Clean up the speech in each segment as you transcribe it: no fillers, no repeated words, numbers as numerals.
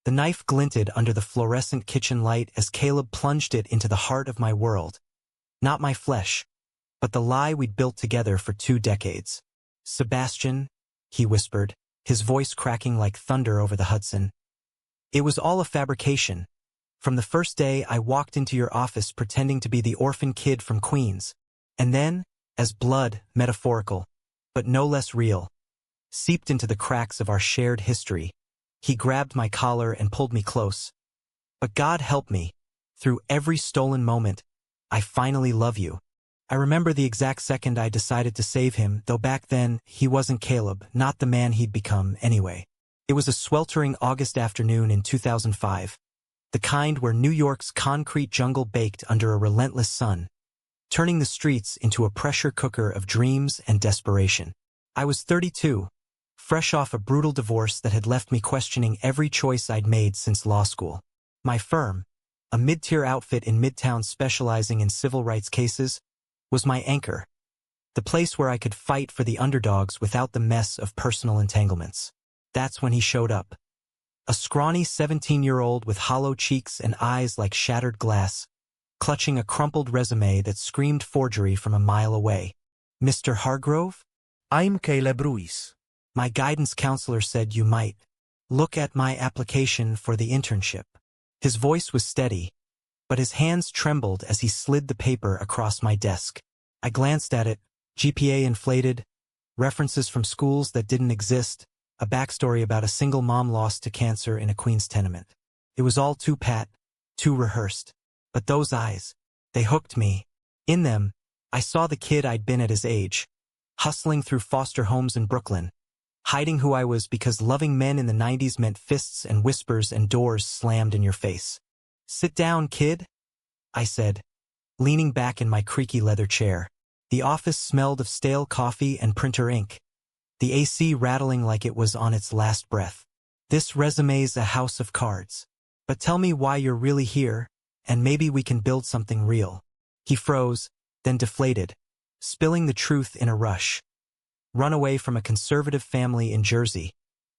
The knife glinted under the fluorescent kitchen light as Caleb plunged it into the heart of my world. Not my flesh, but the lie we'd built together for 2 decades. "Sebastian," he whispered, his voice cracking like thunder over the Hudson. "It was all a fabrication. From the first day I walked into your office pretending to be the orphan kid from Queens. And then, as blood, metaphorical, but no less real, seeped into the cracks of our shared history, he grabbed my collar and pulled me close. But God help me, through every stolen moment, I finally love you." I remember the exact second I decided to save him, though back then, he wasn't Caleb, not the man he'd become anyway. It was a sweltering August afternoon in 2005, the kind where New York's concrete jungle baked under a relentless sun, turning the streets into a pressure cooker of dreams and desperation. I was 32, fresh off a brutal divorce that had left me questioning every choice I'd made since law school. My firm, a mid-tier outfit in Midtown specializing in civil rights cases, was my anchor, the place where I could fight for the underdogs without the mess of personal entanglements. That's when he showed up. A scrawny 17-year-old with hollow cheeks and eyes like shattered glass, clutching a crumpled resume that screamed forgery from a mile away. "Mr. Hargrove?" "I'm Caleb Ruiz." My guidance counselor said you might look at my application for the internship. His voice was steady, but his hands trembled as he slid the paper across my desk. I glanced at it, GPA inflated, references from schools that didn't exist, a backstory about a single mom lost to cancer in a Queens tenement. It was all too pat, too rehearsed. But those eyes, they hooked me. In them, I saw the kid I'd been at his age, hustling through foster homes in Brooklyn, hiding who I was because loving men in the 90s meant fists and whispers and doors slammed in your face. "Sit down, kid," I said, leaning back in my creaky leather chair. The office smelled of stale coffee and printer ink, the AC rattling like it was on its last breath. "This resume's a house of cards. But tell me why you're really here, and maybe we can build something real." He froze, then deflated, spilling the truth in a rush. Run away from a conservative family in Jersey,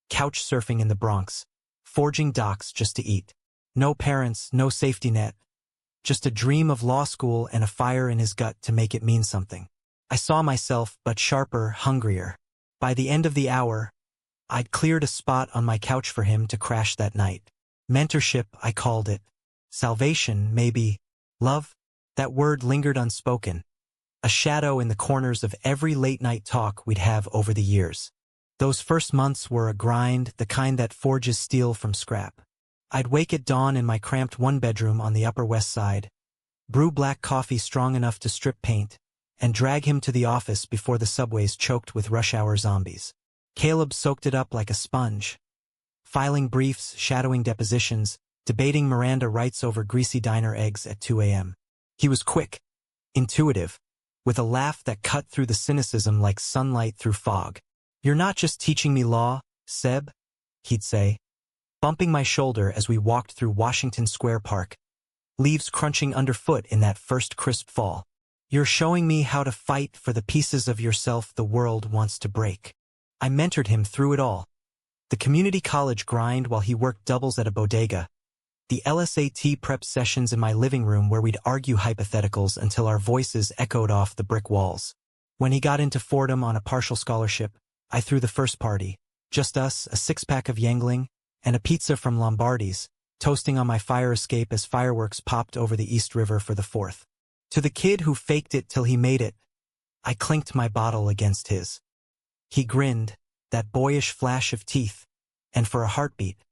couch surfing in the Bronx, forging docs just to eat. No parents, no safety net, just a dream of law school and a fire in his gut to make it mean something. I saw myself, but sharper, hungrier. By the end of the hour, I'd cleared a spot on my couch for him to crash that night. Mentorship, I called it. Salvation, maybe. Love? That word lingered unspoken, a shadow in the corners of every late-night talk we'd have over the years. Those first months were a grind, the kind that forges steel from scrap. I'd wake at dawn in my cramped one-bedroom on the Upper West Side, brew black coffee strong enough to strip paint, and drag him to the office before the subways choked with rush-hour zombies. Caleb soaked it up like a sponge, filing briefs, shadowing depositions, debating Miranda rights over greasy diner eggs at 2 a.m. He was quick, intuitive, with a laugh that cut through the cynicism like sunlight through fog. "You're not just teaching me law, Seb," he'd say, bumping my shoulder as we walked through Washington Square Park, leaves crunching underfoot in that first crisp fall. "You're showing me how to fight for the pieces of yourself the world wants to break." I mentored him through it all. The community college grind while he worked doubles at a bodega, the LSAT prep sessions in my living room where we'd argue hypotheticals until our voices echoed off the brick walls. When he got into Fordham on a partial scholarship, I threw the first party. Just us, a six-pack of Yangling, and a pizza from Lombardi's, toasting on my fire escape as fireworks popped over the East River for the 4th. To the kid who faked it till he made it, I clinked my bottle against his. He grinned, that boyish flash of teeth, and for a heartbeat,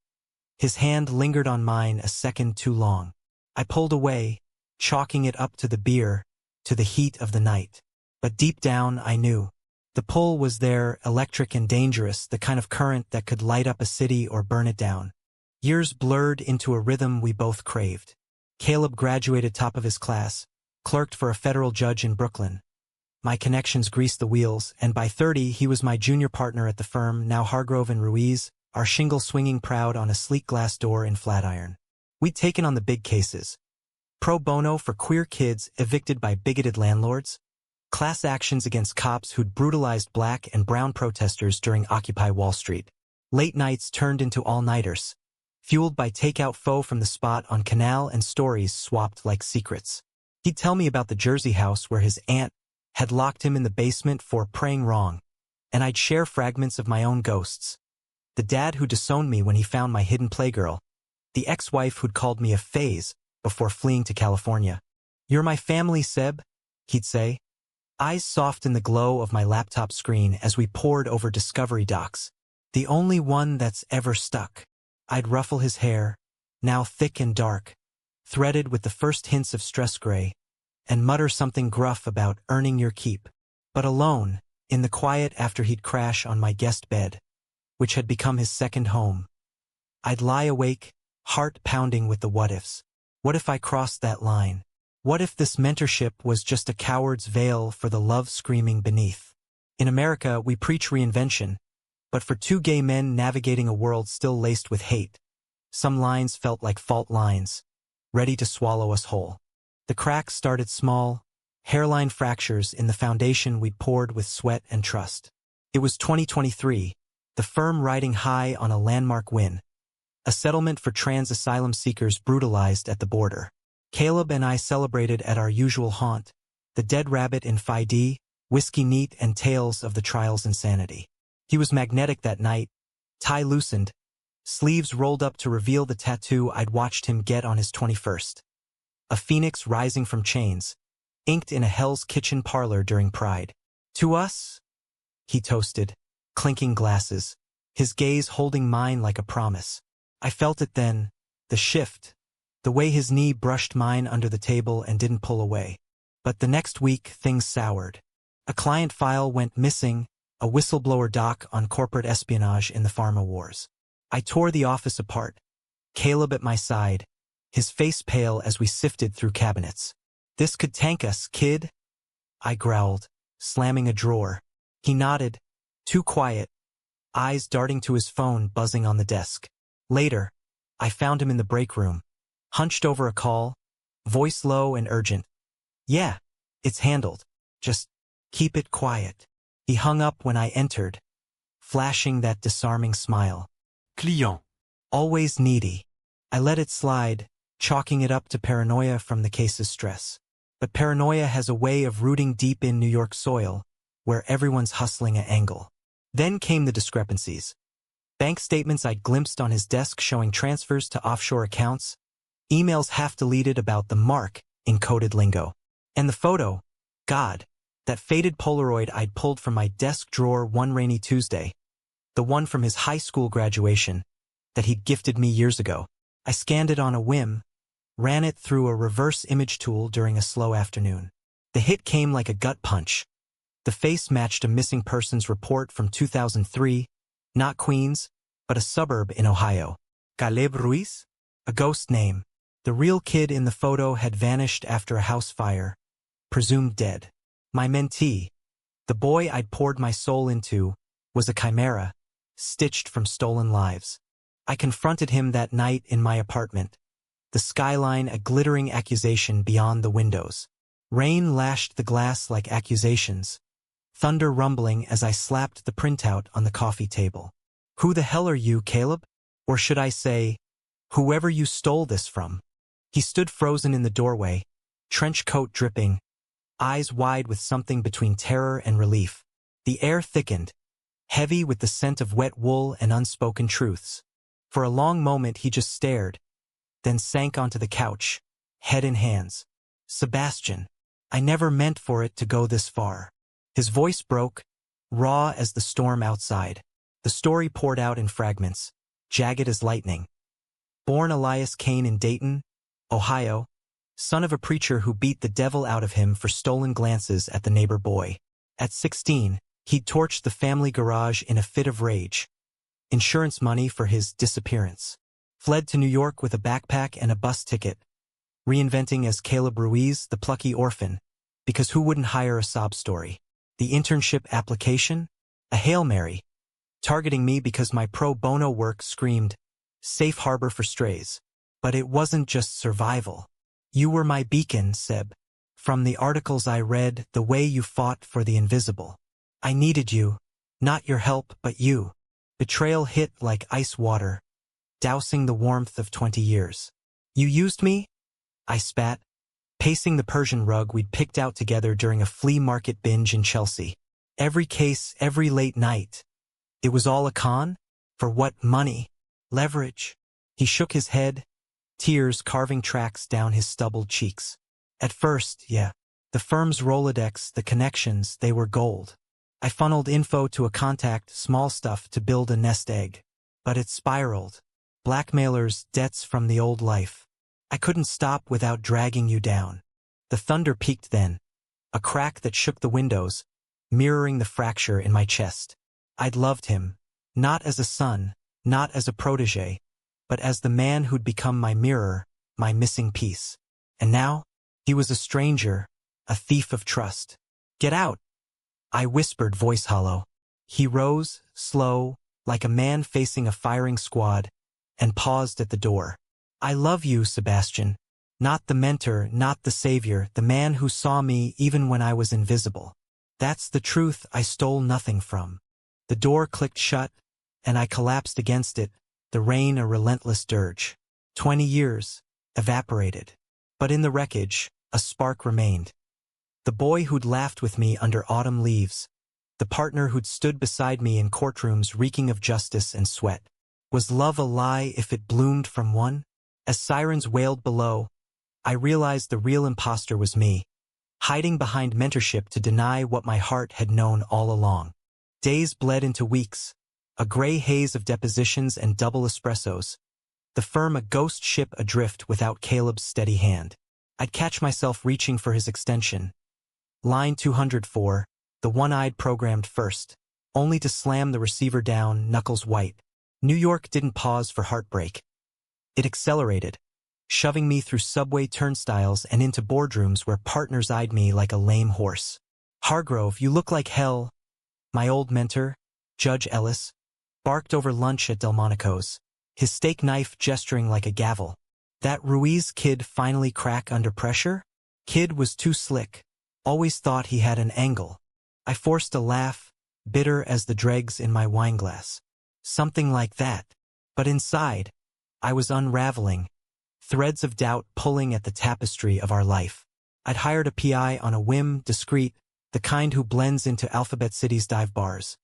his hand lingered on mine a second too long. I pulled away, chalking it up to the beer, to the heat of the night. But deep down, I knew. The pull was there, electric and dangerous, the kind of current that could light up a city or burn it down. Years blurred into a rhythm we both craved. Caleb graduated top of his class, clerked for a federal judge in Brooklyn. My connections greased the wheels, and by 30 he was my junior partner at the firm, now Hargrove and Ruiz, our shingle swinging proud on a sleek glass door in Flatiron. We'd taken on the big cases. Pro bono for queer kids evicted by bigoted landlords, class actions against cops who'd brutalized black and brown protesters during Occupy Wall Street. Late nights turned into all-nighters, fueled by takeout pho from the spot on Canal and stories swapped like secrets. He'd tell me about the Jersey house where his aunt had locked him in the basement for praying wrong, and I'd share fragments of my own ghosts. The dad who disowned me when he found my hidden playgirl, the ex-wife who'd called me a phase before fleeing to California. "You're my family, Seb," he'd say, eyes soft in the glow of my laptop screen as we pored over Discovery docs. "The only one that's ever stuck." I'd ruffle his hair, now thick and dark, threaded with the first hints of stress gray, and mutter something gruff about earning your keep. But alone, in the quiet after he'd crash on my guest bed, which had become his second home, I'd lie awake, heart pounding with the what-ifs. What if I crossed that line? What if this mentorship was just a coward's veil for the love screaming beneath? In America, we preach reinvention, but for two gay men navigating a world still laced with hate, some lines felt like fault lines, ready to swallow us whole. The cracks started small, hairline fractures in the foundation we'd poured with sweat and trust. It was 2023, the firm riding high on a landmark win, a settlement for trans asylum seekers brutalized at the border. Caleb and I celebrated at our usual haunt, the Dead Rabbit in Phi D, whiskey neat and tales of the trial's insanity. He was magnetic that night, tie loosened, sleeves rolled up to reveal the tattoo I'd watched him get on his 21st. A phoenix rising from chains, inked in a Hell's Kitchen parlor during Pride. "To us," he toasted, clinking glasses, his gaze holding mine like a promise. I felt it then, the shift, the way his knee brushed mine under the table and didn't pull away. But the next week, things soured. A client file went missing, a whistleblower doc on corporate espionage in the pharma wars. I tore the office apart, Caleb at my side, his face pale as we sifted through cabinets. "This could tank us, kid," I growled, slamming a drawer. He nodded, too quiet, eyes darting to his phone buzzing on the desk. Later, I found him in the break room, hunched over a call, voice low and urgent. "Yeah, it's handled. Just keep it quiet." He hung up when I entered, flashing that disarming smile. "Client. Always needy." I let it slide, chalking it up to paranoia from the case's stress. But paranoia has a way of rooting deep in New York soil, where everyone's hustling an angle. Then came the discrepancies. Bank statements I'd glimpsed on his desk showing transfers to offshore accounts, emails half-deleted about the mark in coded lingo. And the photo, God, that faded Polaroid I'd pulled from my desk drawer one rainy Tuesday, the one from his high school graduation that he'd gifted me years ago. I scanned it on a whim, ran it through a reverse image tool during a slow afternoon. The hit came like a gut punch. The face matched a missing persons report from 2003, not Queens, but a suburb in Ohio. Caleb Ruiz? A ghost name. The real kid in the photo had vanished after a house fire, presumed dead. My mentee, the boy I'd poured my soul into, was a chimera, stitched from stolen lives. I confronted him that night in my apartment, the skyline a glittering accusation beyond the windows. Rain lashed the glass like accusations, thunder rumbling as I slapped the printout on the coffee table. "Who the hell are you, Caleb? Or should I say, whoever you stole this from?" He stood frozen in the doorway, trench coat dripping, eyes wide with something between terror and relief. The air thickened, heavy with the scent of wet wool and unspoken truths. For a long moment he just stared, then sank onto the couch, head in hands. "Sebastian, I never meant for it to go this far." His voice broke, raw as the storm outside. The story poured out in fragments, jagged as lightning. Born Elias Kane in Dayton, Ohio, son of a preacher who beat the devil out of him for stolen glances at the neighbor boy. At 16, he'd torched the family garage in a fit of rage. Insurance money for his disappearance. Fled to New York with a backpack and a bus ticket, reinventing as Caleb Ruiz, the plucky orphan, because who wouldn't hire a sob story? The internship application? A Hail Mary, targeting me because my pro bono work screamed, safe harbor for strays. But it wasn't just survival. You were my beacon, Seb. From the articles I read, the way you fought for the invisible. I needed you, not your help but you. Betrayal hit like ice water, dousing the warmth of 20 years. You used me? I spat, pacing the Persian rug we'd picked out together during a flea market binge in Chelsea. Every case, every late night. It was all a con? For what money? Leverage? He shook his head, tears carving tracks down his stubbled cheeks. At first, yeah. The firm's Rolodex, the connections, they were gold. I funneled info to a contact, small stuff to build a nest egg. But it spiraled. Blackmailers, debts from the old life. I couldn't stop without dragging you down. The thunder peaked then. A crack that shook the windows, mirroring the fracture in my chest. I'd loved him, not as a son, not as a protege, but as the man who'd become my mirror, my missing piece. And now, he was a stranger, a thief of trust. Get out! I whispered, voice hollow. He rose, slow, like a man facing a firing squad, and paused at the door. I love you, Sebastian. Not the mentor, not the savior, the man who saw me even when I was invisible. That's the truth I stole nothing from. The door clicked shut, and I collapsed against it, the rain a relentless dirge. 20 years, evaporated. But in the wreckage, a spark remained. The boy who'd laughed with me under autumn leaves, the partner who'd stood beside me in courtrooms reeking of justice and sweat. Was love a lie if it bloomed from one? As sirens wailed below, I realized the real impostor was me, hiding behind mentorship to deny what my heart had known all along. Days bled into weeks, a gray haze of depositions and double espressos, the firm a ghost ship adrift without Caleb's steady hand. I'd catch myself reaching for his extension. Line 204, the one-eyed programmed first, only to slam the receiver down, knuckles white. New York didn't pause for heartbreak. It accelerated, shoving me through subway turnstiles and into boardrooms where partners eyed me like a lame horse. Hargrove, you look like hell. My old mentor, Judge Ellis, barked over lunch at Delmonico's, his steak knife gesturing like a gavel. That Ruiz kid finally crack under pressure? Kid was too slick. Always thought he had an angle. I forced a laugh, bitter as the dregs in my wineglass. Something like that. But inside, I was unraveling, threads of doubt pulling at the tapestry of our life. I'd hired a PI on a whim, discreet, the kind who blends into Alphabet City's dive bars,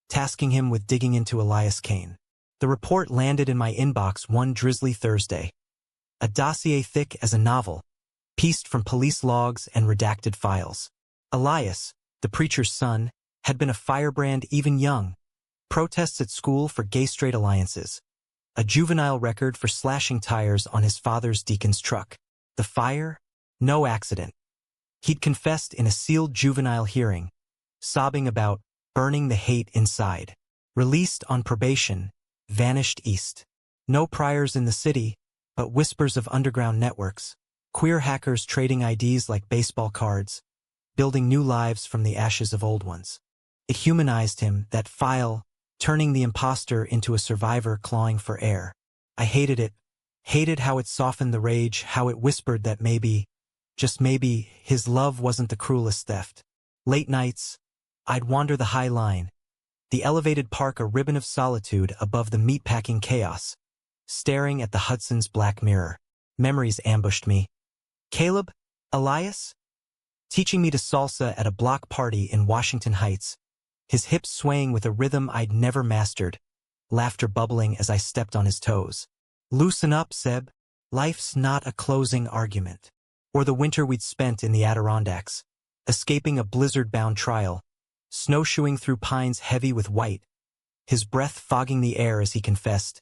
tasking him with digging into Elias Kane. The report landed in my inbox one drizzly Thursday. A dossier thick as a novel, pieced from police logs and redacted files. Elias, the preacher's son, had been a firebrand even young. Protests at school for gay-straight alliances. A juvenile record for slashing tires on his father's deacon's truck. The fire? No accident. He'd confessed in a sealed juvenile hearing, sobbing about burning the hate inside. Released on probation, vanished east. No priors in the city, but whispers of underground networks. Queer hackers trading IDs like baseball cards, building new lives from the ashes of old ones. It humanized him, that file, turning the impostor into a survivor clawing for air. I hated it, hated how it softened the rage, how it whispered that maybe, just maybe, his love wasn't the cruelest theft. Late nights, I'd wander the High Line, the elevated park a ribbon of solitude above the meatpacking chaos, staring at the Hudson's black mirror. Memories ambushed me. Caleb? Elias? Teaching me to salsa at a block party in Washington Heights, his hips swaying with a rhythm I'd never mastered, laughter bubbling as I stepped on his toes. Loosen up, Seb. Life's not a closing argument. Or the winter we'd spent in the Adirondacks, escaping a blizzard-bound trial, snowshoeing through pines heavy with white, his breath fogging the air as he confessed,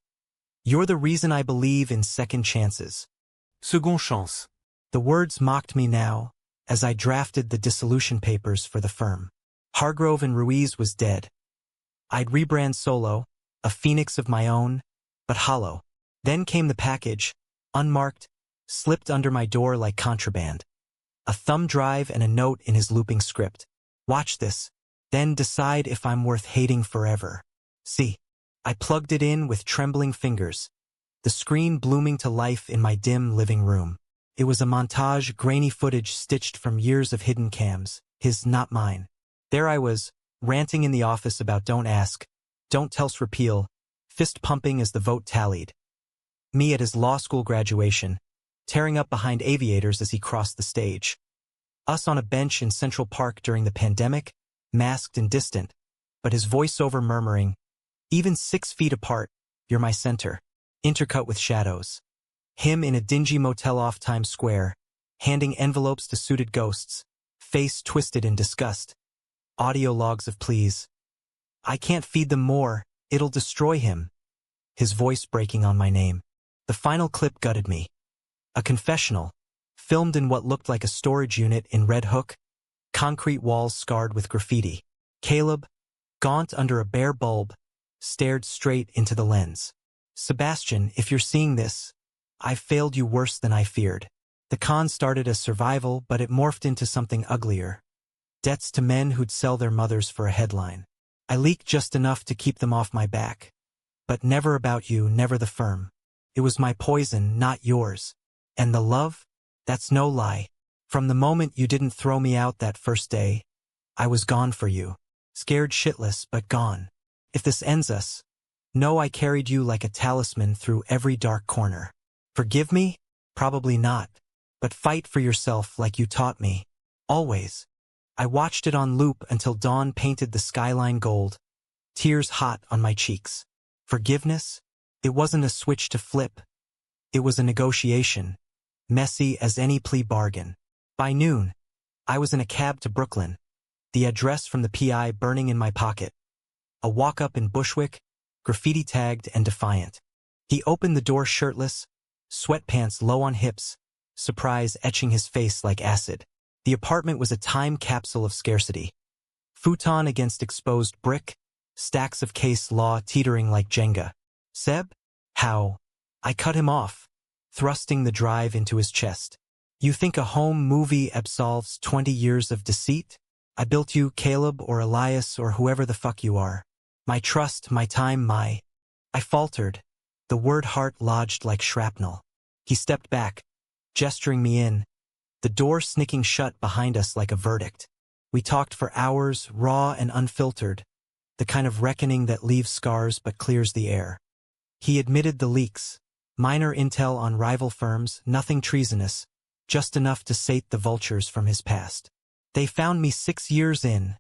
"You're the reason I believe in second chances." Second chance. The words mocked me now, as I drafted the dissolution papers for the firm. Hargrove and Ruiz was dead. I'd rebrand solo, a phoenix of my own, but hollow. Then came the package, unmarked, slipped under my door like contraband. A thumb drive and a note in his looping script. Watch this, then decide if I'm worth hating forever. See, I plugged it in with trembling fingers, the screen blooming to life in my dim living room. It was a montage, grainy footage stitched from years of hidden cams, his, not mine. There I was, ranting in the office about don't ask, don't tell repeal, fist pumping as the vote tallied. Me at his law school graduation, tearing up behind aviators as he crossed the stage. Us on a bench in Central Park during the pandemic, masked and distant, but his voiceover murmuring, even 6 feet apart, you're my center, intercut with shadows. Him in a dingy motel off Times Square, handing envelopes to suited ghosts, face twisted in disgust. Audio logs of pleas. I can't feed them more, it'll destroy him. His voice breaking on my name. The final clip gutted me. A confessional, filmed in what looked like a storage unit in Red Hook, concrete walls scarred with graffiti. Caleb, gaunt under a bare bulb, stared straight into the lens. Sebastian, if you're seeing this, I've failed you worse than I feared. The con started as survival, but it morphed into something uglier. Debts to men who'd sell their mothers for a headline. I leaked just enough to keep them off my back. But never about you, never the firm. It was my poison, not yours. And the love? That's no lie. From the moment you didn't throw me out that first day, I was gone for you. Scared shitless, but gone. If this ends us, know I carried you like a talisman through every dark corner. Forgive me? Probably not. But fight for yourself like you taught me. Always. I watched it on loop until dawn painted the skyline gold, tears hot on my cheeks. Forgiveness? It wasn't a switch to flip. It was a negotiation, messy as any plea bargain. By noon, I was in a cab to Brooklyn, the address from the PI burning in my pocket. A walk-up in Bushwick, graffiti-tagged and defiant. He opened the door shirtless, sweatpants low on hips, surprise etching his face like acid. The apartment was a time capsule of scarcity. Futon against exposed brick, stacks of case law teetering like Jenga. Seb? How? I cut him off, thrusting the drive into his chest. You think a home movie absolves 20 years of deceit? I built you, Caleb or Elias or whoever the fuck you are. My trust, my time, I faltered, the word heart lodged like shrapnel. He stepped back, gesturing me in, the door snicking shut behind us like a verdict. We talked for hours, raw and unfiltered, the kind of reckoning that leaves scars but clears the air. He admitted the leaks, minor intel on rival firms, nothing treasonous, just enough to sate the vultures from his past. They found me 6 years in,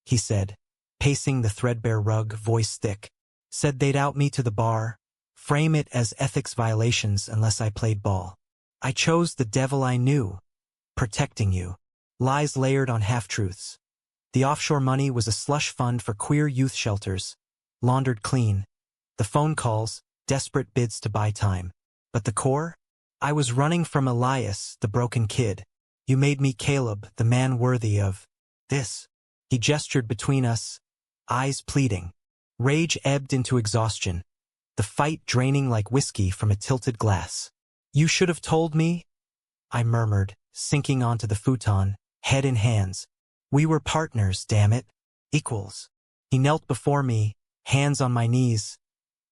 he said, pacing the threadbare rug, voice thick. Said they'd out me to the bar, frame it as ethics violations unless I played ball. I chose the devil I knew, protecting you. Lies layered on half-truths. The offshore money was a slush fund for queer youth shelters, laundered clean. The phone calls, desperate bids to buy time. But the core? I was running from Elias, the broken kid. You made me Caleb, the man worthy of this. He gestured between us, eyes pleading. Rage ebbed into exhaustion, the fight draining like whiskey from a tilted glass. You should have told me, I murmured, sinking onto the futon, head in hands. We were partners, damn it. Equals. He knelt before me, hands on my knees.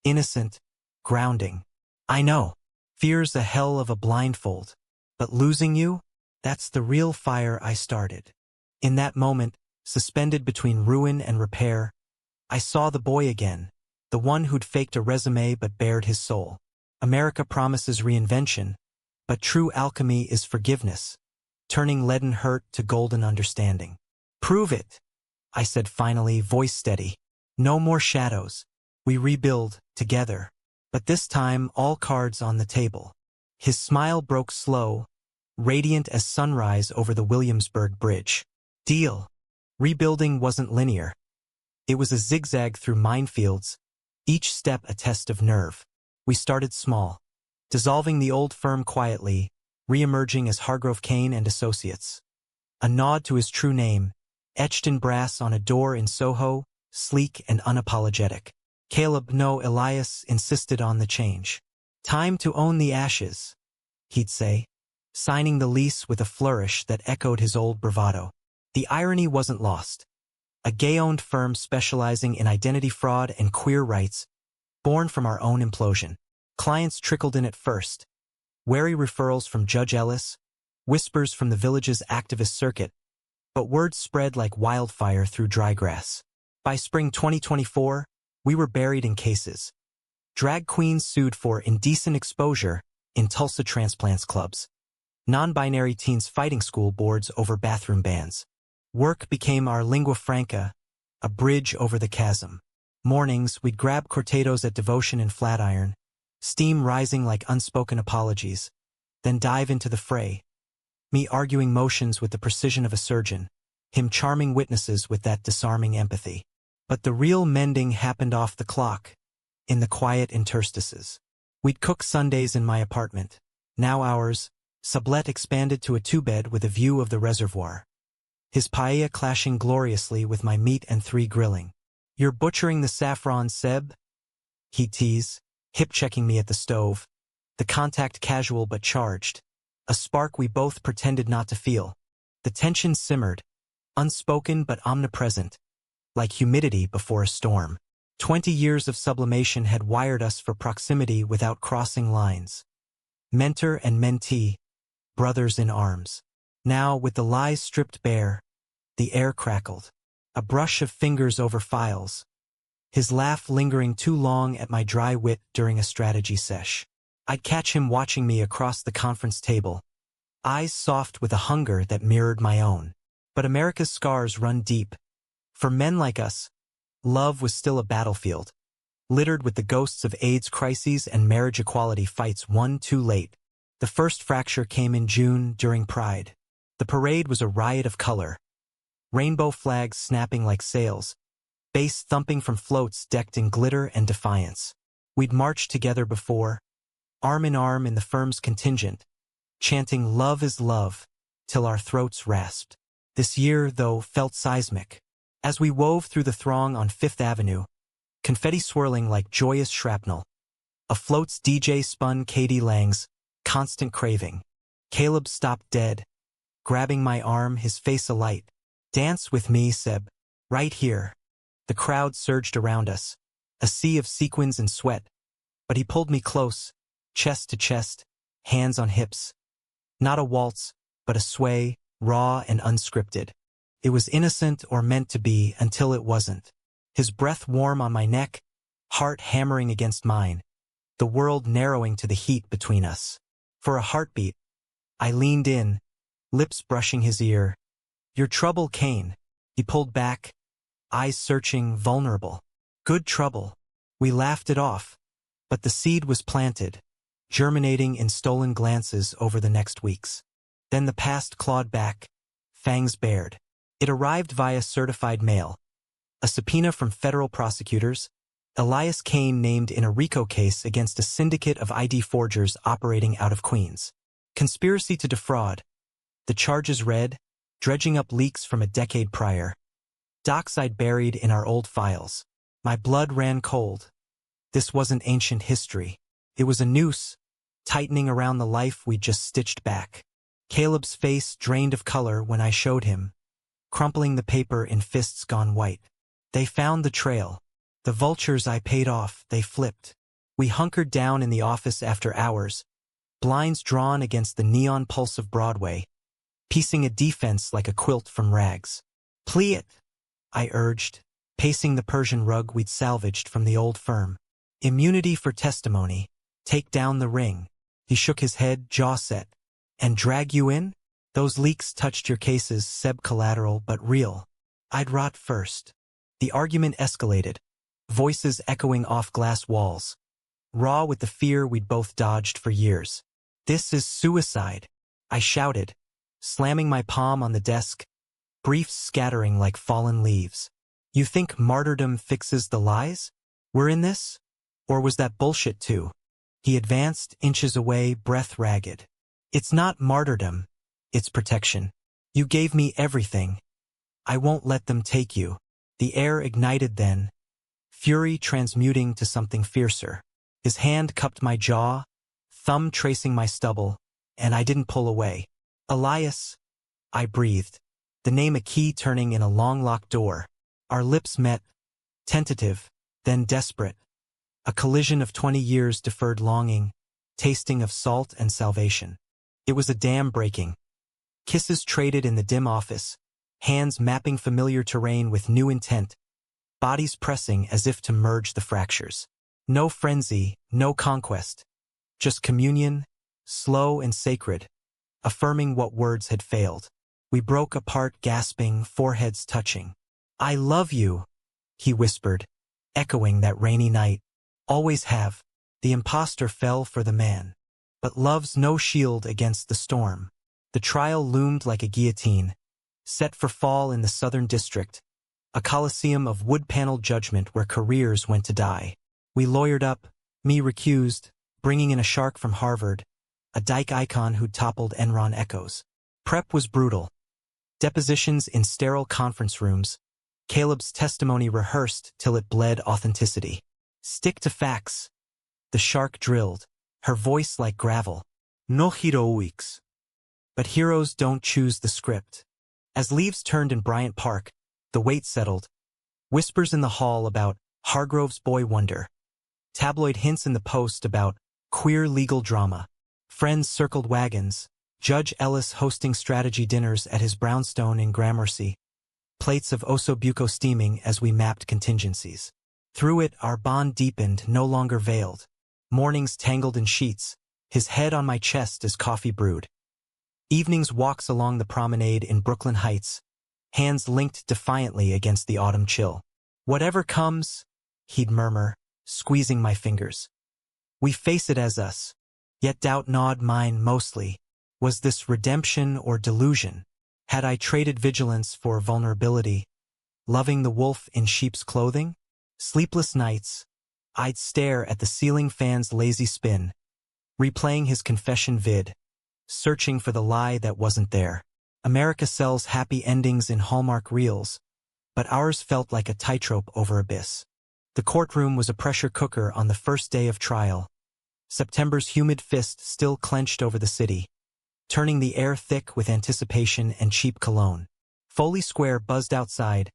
Innocent, grounding. I know. Fear's a hell of a blindfold. But losing you? That's the real fire I started. In that moment, suspended between ruin and repair, I saw the boy again, the one who'd faked a resume but bared his soul. America promises reinvention, but true alchemy is forgiveness, turning leaden hurt to golden understanding. Prove it, I said finally, voice steady. No more shadows. We rebuild, together. But this time, all cards on the table. His smile broke slow, radiant as sunrise over the Williamsburg Bridge. Deal. Rebuilding wasn't linear. It was a zigzag through minefields, each step a test of nerve. We started small, dissolving the old firm quietly, re-emerging as Hargrove Kane and Associates. A nod to his true name, etched in brass on a door in Soho, sleek and unapologetic. Caleb, no, Elias, insisted on the change. Time to own the ashes, he'd say, signing the lease with a flourish that echoed his old bravado. The irony wasn't lost. A gay-owned firm specializing in identity fraud and queer rights, born from our own implosion. Clients trickled in at first. Wary referrals from Judge Ellis, whispers from the village's activist circuit, but word spread like wildfire through dry grass. By spring 2024, we were buried in cases. Drag queens sued for indecent exposure in Tulsa transplants clubs. Non-binary teens fighting school boards over bathroom bans. Work became our lingua franca, a bridge over the chasm. Mornings, we'd grab cortados at Devotion and Flatiron, steam rising like unspoken apologies, then dive into the fray. Me arguing motions with the precision of a surgeon, him charming witnesses with that disarming empathy. But the real mending happened off the clock, in the quiet interstices. We'd cook Sundays in my apartment, now ours, sublet expanded to a two-bed with a view of the reservoir. His paella clashing gloriously with my meat and 3 grilling. "You're butchering the saffron, Seb?" He'd tease, hip-checking me at the stove. The contact casual but charged. A spark we both pretended not to feel. The tension simmered, unspoken but omnipresent, like humidity before a storm. 20 years of sublimation had wired us for proximity without crossing lines. Mentor and mentee, brothers in arms. Now, with the lies stripped bare, the air crackled. A brush of fingers over files. His laugh lingering too long at my dry wit during a strategy sesh. I'd catch him watching me across the conference table, eyes soft with a hunger that mirrored my own. But America's scars run deep. For men like us, love was still a battlefield, littered with the ghosts of AIDS crises and marriage equality fights won too late. The first fracture came in June during Pride. The parade was a riot of color. Rainbow flags snapping like sails, bass thumping from floats decked in glitter and defiance. We'd marched together before, arm in arm in the firm's contingent, chanting "Love is love," till our throats rasped. This year, though, felt seismic. As we wove through the throng on Fifth Avenue, confetti swirling like joyous shrapnel, a float's DJ spun Katie Lang's "Constant Craving." Caleb stopped dead, grabbing my arm, his face alight. "Dance with me, Seb. Right here." The crowd surged around us, a sea of sequins and sweat, but he pulled me close, chest to chest, hands on hips. Not a waltz, but a sway, raw and unscripted. It was innocent or meant to be until it wasn't. His breath warm on my neck, heart hammering against mine, the world narrowing to the heat between us. For a heartbeat, I leaned in, lips brushing his ear. "Your trouble, Kane." He pulled back, eyes searching, vulnerable. "Good trouble." We laughed it off, but the seed was planted, germinating in stolen glances over the next weeks. Then the past clawed back, fangs bared. It arrived via certified mail. A subpoena from federal prosecutors, Elias Kane named in a RICO case against a syndicate of ID forgers operating out of Queens. Conspiracy to defraud. The charges read, dredging up leaks from a decade prior. Docs I'd buried in our old files. My blood ran cold. This wasn't ancient history. It was a noose, tightening around the life we'd just stitched back. Caleb's face drained of color when I showed him, crumpling the paper in fists gone white. They found the trail. The vultures I paid off, they flipped. We hunkered down in the office after hours, blinds drawn against the neon pulse of Broadway, piecing a defense like a quilt from rags. "Plea it," I urged, pacing the Persian rug we'd salvaged from the old firm. "Immunity for testimony. Take down the ring." He shook his head, jaw set. "And drag you in? Those leaks touched your cases, Seb, collateral but real. I'd rot first." The argument escalated, voices echoing off glass walls, raw with the fear we'd both dodged for years. "This is suicide," I shouted, slamming my palm on the desk, briefs scattering like fallen leaves. "You think martyrdom fixes the lies? We're in this? Or was that bullshit too?" He advanced, inches away, breath ragged. "It's not martyrdom. It's protection. You gave me everything. I won't let them take you." The air ignited then, fury transmuting to something fiercer. His hand cupped my jaw, thumb tracing my stubble, and I didn't pull away. "Elias," I breathed, the name a key turning in a long-locked door. Our lips met, tentative, then desperate. A collision of 20 years deferred longing, tasting of salt and salvation. It was a dam breaking. Kisses traded in the dim office, hands mapping familiar terrain with new intent, bodies pressing as if to merge the fractures. No frenzy, no conquest. Just communion, slow and sacred, affirming what words had failed. We broke apart gasping, foreheads touching. "I love you," he whispered, echoing that rainy night. "Always have." The impostor fell for the man. But love's no shield against the storm. The trial loomed like a guillotine, set for fall in the Southern District, a coliseum of wood-paneled judgment where careers went to die. We lawyered up, me recused, bringing in a shark from Harvard, a dyke icon who'd toppled Enron echoes. Prep was brutal. Depositions in sterile conference rooms, Caleb's testimony rehearsed till it bled authenticity. "Stick to facts," the shark drilled, her voice like gravel. "No heroics." But heroes don't choose the script. As leaves turned in Bryant Park, the weight settled. Whispers in the hall about Hargrove's boy wonder. Tabloid hints in the Post about queer legal drama. Friends circled wagons. Judge Ellis hosting strategy dinners at his brownstone in Gramercy. Plates of osso buco steaming as we mapped contingencies. Through it, our bond deepened, no longer veiled. Mornings tangled in sheets, his head on my chest as coffee brewed. Evenings walks along the promenade in Brooklyn Heights, hands linked defiantly against the autumn chill. "Whatever comes," he'd murmur, squeezing my fingers. "We face it as us." Yet doubt gnawed mine mostly. Was this redemption or delusion? Had I traded vigilance for vulnerability, loving the wolf in sheep's clothing? Sleepless nights, I'd stare at the ceiling fan's lazy spin, replaying his confession vid, searching for the lie that wasn't there. America sells happy endings in Hallmark reels, but ours felt like a tightrope over abyss. The courtroom was a pressure cooker on the first day of trial. September's humid fist still clenched over the city, turning the air thick with anticipation and cheap cologne. Foley Square buzzed outside,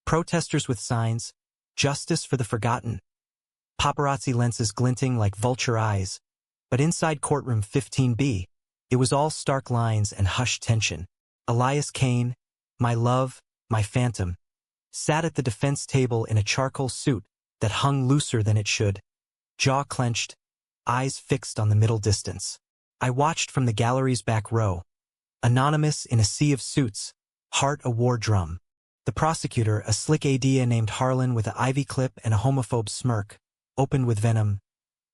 protesters with signs, "Justice for the Forgotten." Paparazzi lenses glinting like vulture eyes. But inside courtroom 15B, it was all stark lines and hushed tension. Elias Kane, my love, my phantom, sat at the defense table in a charcoal suit that hung looser than it should, jaw clenched, eyes fixed on the middle distance. I watched from the gallery's back row, anonymous in a sea of suits, heart a war drum. The prosecutor, a slick AD named Harlan with an ivy clip and a homophobe smirk, opened with venom.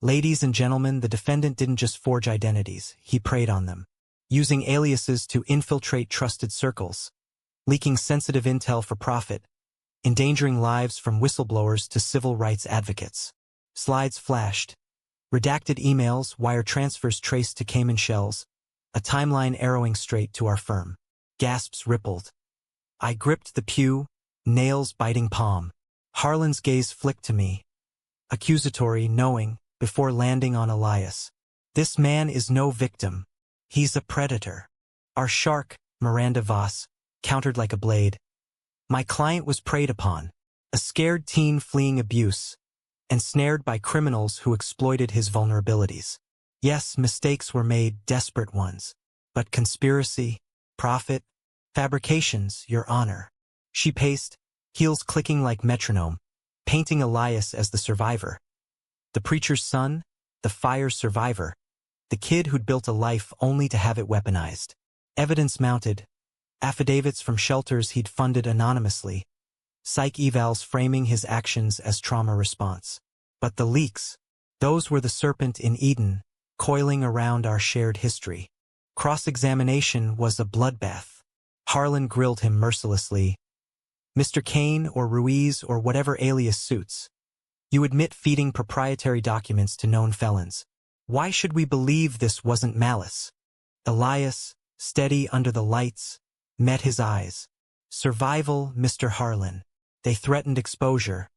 "Ladies and gentlemen, the defendant didn't just forge identities, he preyed on them, using aliases to infiltrate trusted circles, leaking sensitive intel for profit, endangering lives from whistleblowers to civil rights advocates." Slides flashed. Redacted emails, wire transfers traced to Cayman shells, a timeline arrowing straight to our firm. Gasps rippled. I gripped the pew, nails biting palm. Harlan's gaze flicked to me, accusatory, knowing, before landing on Elias. "This man is no victim. He's a predator." Our shark, Miranda Voss, countered like a blade. "My client was preyed upon, a scared teen fleeing abuse, ensnared by criminals who exploited his vulnerabilities. Yes, mistakes were made, desperate ones. But conspiracy, profit, fabrications, Your Honor." She paced, heels clicking like metronome, painting Elias as the survivor. The preacher's son, the fire survivor, the kid who'd built a life only to have it weaponized. Evidence mounted, affidavits from shelters he'd funded anonymously, psych evals framing his actions as trauma response. But the leaks, those were the serpent in Eden, coiling around our shared history. Cross-examination was a bloodbath. Harlan grilled him mercilessly. "Mr. Kane or Ruiz or whatever alias suits, you admit feeding proprietary documents to known felons. Why should we believe this wasn't malice?" Elias, steady under the lights, met his eyes. "Survival, Mr. Harlan." They threatened exposure.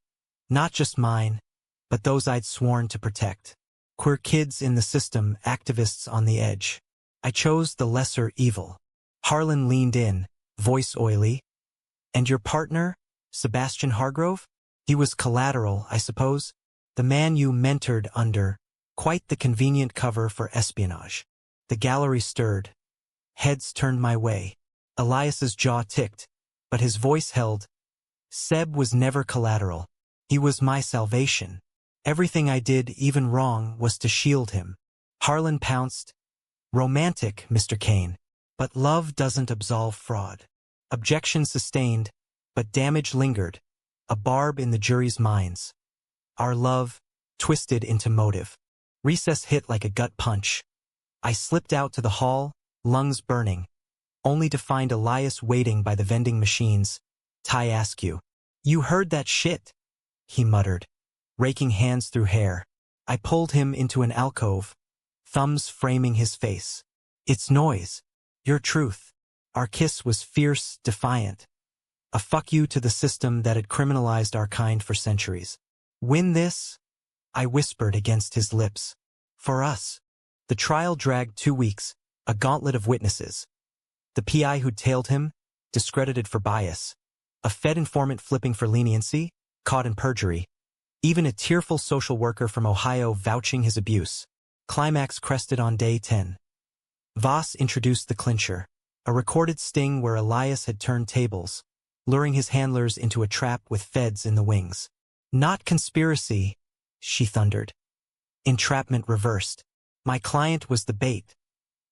Not just mine, but those I'd sworn to protect. Queer kids in the system, activists on the edge. I chose the lesser evil. Harlan leaned in, voice oily. "And your partner, Sebastian Hargrove? He was collateral, I suppose? The man you mentored under, quite the convenient cover for espionage." The gallery stirred. Heads turned my way. Elias's jaw ticked, but his voice held. "Seb was never collateral. He was my salvation. Everything I did, even wrong, was to shield him. Harlan pounced. Romantic, Mr. Kane. But love doesn't absolve fraud. Objection sustained, but damage lingered, a barb in the jury's minds. Our love, twisted into motive. Recess hit like a gut punch. I slipped out to the hall, lungs burning, only to find Elias waiting by the vending machines. Ty Askew. You heard that shit? He muttered, raking hands through hair. I pulled him into an alcove, thumbs framing his face. It's noise. Your truth. Our kiss was fierce, defiant. A fuck you to the system that had criminalized our kind for centuries. Win this? I whispered against his lips. For us. The trial dragged 2 weeks, a gauntlet of witnesses. The PI who tailed him, discredited for bias. A Fed informant flipping for leniency, caught in perjury. Even a tearful social worker from Ohio vouching his abuse. Climax crested on day 10. Voss introduced the clincher, a recorded sting where Elias had turned tables, luring his handlers into a trap with feds in the wings. Not conspiracy, she thundered. Entrapment reversed. My client was the bait,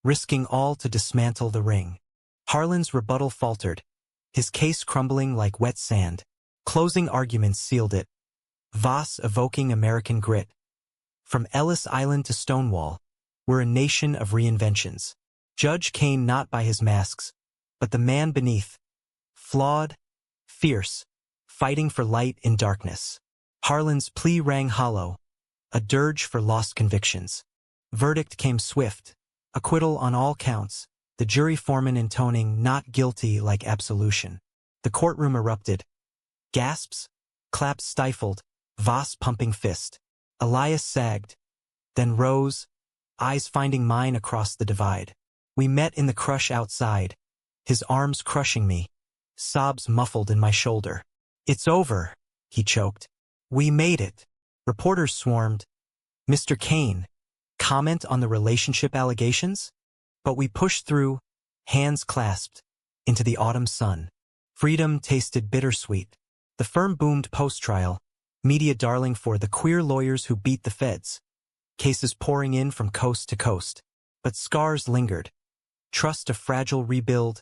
risking all to dismantle the ring. Harlan's rebuttal faltered, his case crumbling like wet sand. Closing arguments sealed it. Voss evoking American grit. From Ellis Island to Stonewall, we're a nation of reinventions. Judge Kane not by his masks, but the man beneath. Flawed, fierce, fighting for light in darkness. Harlan's plea rang hollow, a dirge for lost convictions. Verdict came swift, acquittal on all counts, the jury foreman intoning not guilty like absolution. The courtroom erupted. Gasps, claps stifled, Voss pumping fist. Elias sagged, then rose, eyes finding mine across the divide. We met in the crush outside, his arms crushing me, sobs muffled in my shoulder. It's over, he choked. We made it. Reporters swarmed. Mr. Kane, comment on the relationship allegations? But we pushed through, hands clasped, into the autumn sun. Freedom tasted bittersweet. The firm boomed post-trial, media darling for the queer lawyers who beat the feds. Cases pouring in from coast to coast. But scars lingered. Trust a fragile rebuild.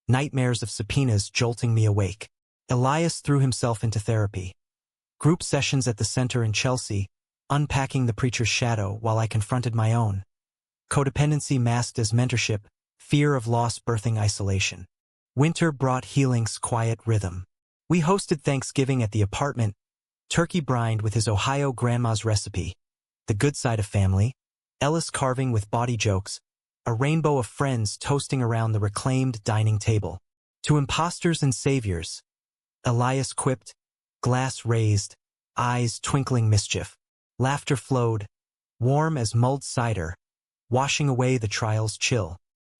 Nightmares of subpoenas jolting me awake. Elias threw himself into therapy. Group sessions at the center in Chelsea, unpacking the preacher's shadow while I confronted my own. Codependency masked as mentorship, fear of loss birthing isolation. Winter brought healing's quiet rhythm. We hosted Thanksgiving at the apartment, turkey brined with his Ohio grandma's recipe, the good side of family, Ellis carving with body jokes, a rainbow of friends toasting around the reclaimed dining table. To impostors and saviors, Elias quipped, glass raised, eyes twinkling mischief. Laughter flowed, warm as mulled cider, washing away the trial's chill.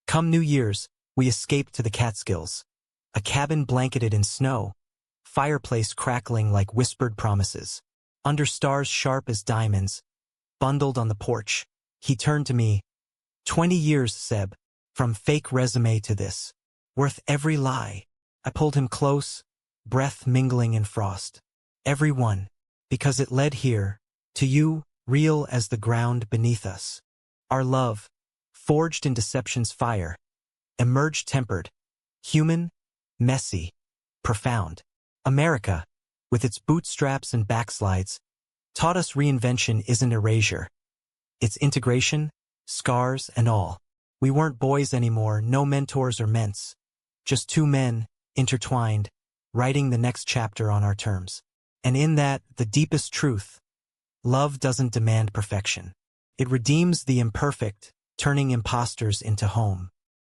Come New Year's, we escaped to the Catskills. A cabin blanketed in snow, fireplace crackling like whispered promises. Under stars sharp as diamonds, bundled on the porch, he turned to me. 20 years, Seb, from fake resume to this. Worth every lie. I pulled him close, breath mingling in frost. Every one, because it led here, to you, real as the ground beneath us. Our love, forged in deception's fire, emerged tempered, human, messy, profound. America, with its bootstraps and backslides, taught us reinvention isn't erasure. It's integration, scars and all. We weren't boys anymore, no mentors or ments. Just two men, intertwined, writing the next chapter on our terms. And in that, the deepest truth. Love doesn't demand perfection. It redeems the imperfect, turning impostors into home.